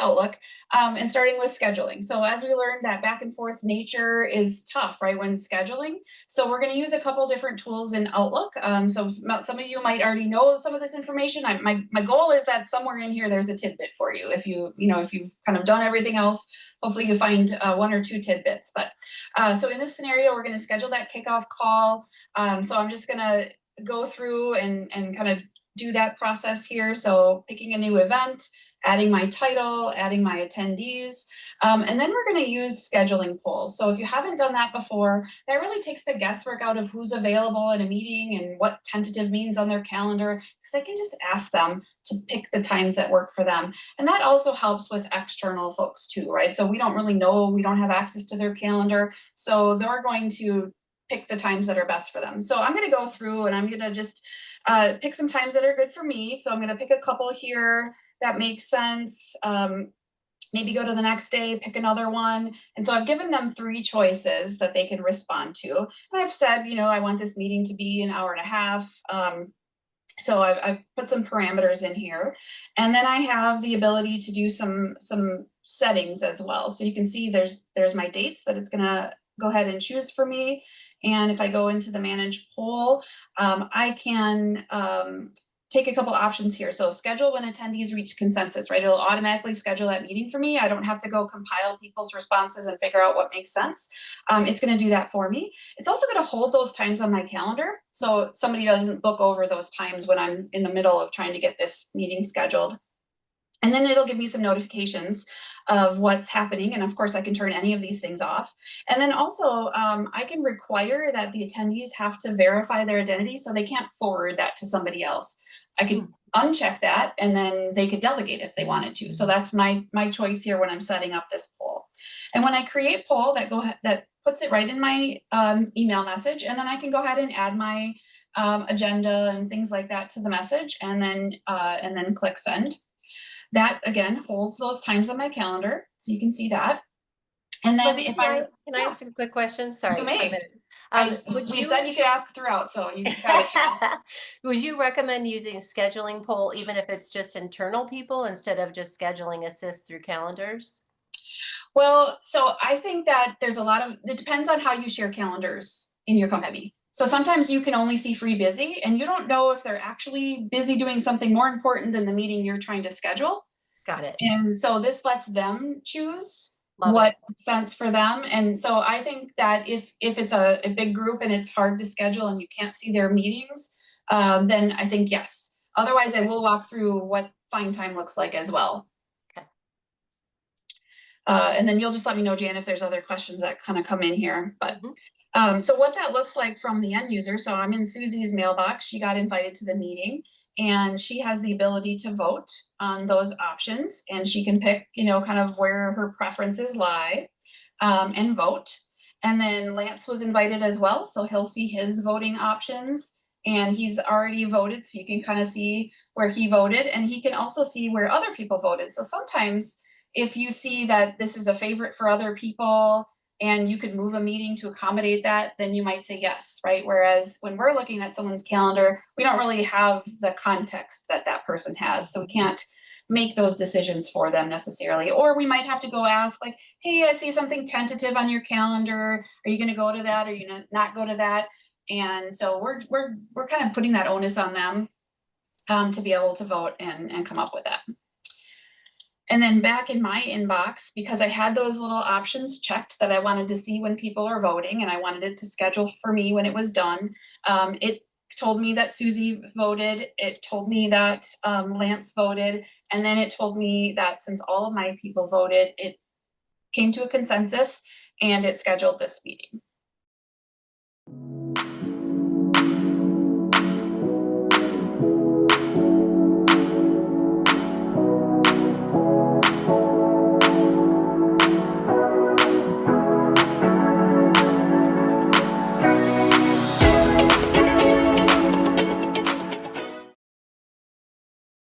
Outlook, and starting with scheduling. So as we learned, that back and forth nature is tough, right, when scheduling. So we're going to use a couple different tools in Outlook. So some of you might already know some of this information. My goal is that somewhere in here there's a tidbit for you. If if you've kind of done everything else, hopefully you find one or two tidbits. But so in this scenario, we're going to schedule that kickoff call. So I'm just going to go through and kind of do that process here. So picking a new event, adding my title, adding my attendees, and then we're going to use scheduling polls. So if you haven't done that before, that really takes the guesswork out of who's available in a meeting and what tentative means on their calendar, because I can just ask them to pick the times that work for them. And that also helps with external folks too, right? So we don't really know, we don't have access to their calendar. So they're going to pick the times that are best for them. So I'm going to go through and I'm going to just pick some times that are good for me. So I'm going to pick a couple here that make sense. Maybe go to the next day, pick another one. And so I've given them 3 choices that they can respond to. And I've said, I want this meeting to be an hour and a half. So I've put some parameters in here. And then I have the ability to do some settings as well. So you can see there's my dates that it's going to go ahead and choose for me. And if I go into the manage poll, I can take a couple options here. So schedule when attendees reach consensus, right? It'll automatically schedule that meeting for me. I don't have to go compile people's responses and figure out what makes sense. It's going to do that for me. It's also going to hold those times on my calendar, so somebody doesn't book over those times when I'm in the middle of trying to get this meeting scheduled. And then it'll give me some notifications of what's happening. And of course, I can turn any of these things off. And then also, I can require that the attendees have to verify their identity, so they can't forward that to somebody else. I could uncheck that, and then they could delegate if they wanted to. So that's my choice here when I'm setting up this poll. And when I create poll, that puts it right in my email message, and then I can go ahead and add my agenda and things like that to the message, and then click send. That again holds those times on my calendar, so you can see that. And then can I ask a quick question? Sorry. You may. We You said you could ask throughout, so you got it. Would you recommend using scheduling poll even if it's just internal people instead of just scheduling assists through calendars? Well, so I think that there's it depends on how you share calendars in your company. So sometimes you can only see free busy, and you don't know if they're actually busy doing something more important than the meeting you're trying to schedule. Got it. And so this lets them choose Love what it. makes sense for them. And so I think that if it's a big group and it's hard to schedule and you can't see their meetings, then I think yes. Otherwise, I will walk through what fine time looks like as well. Okay. And then you'll just let me know, Jan, if there's other questions that kind of come in here. But so what that looks like from the end user. So I'm in Susie's mailbox. She got invited to the meeting, and she has the ability to vote on those options, and she can pick, kind of where her preferences lie, and vote. And then Lance was invited as well, so he'll see his voting options, and he's already voted, so you can kind of see where he voted, and he can also see where other people voted. So sometimes if you see that this is a favorite for other people and you could move a meeting to accommodate that, then you might say yes, right? Whereas when we're looking at someone's calendar, we don't really have the context that that person has. So we can't make those decisions for them necessarily. Or we might have to go ask like, hey, I see something tentative on your calendar. Are you going to go to that? Or are you going to not go to that? And so we're kind of putting that onus on them to be able to vote and come up with that. And then back in my inbox, because I had those little options checked that I wanted to see when people are voting, and I wanted it to schedule for me when it was done, it told me that Susie voted, it told me that Lance voted, and then it told me that since all of my people voted, it came to a consensus and it scheduled this meeting.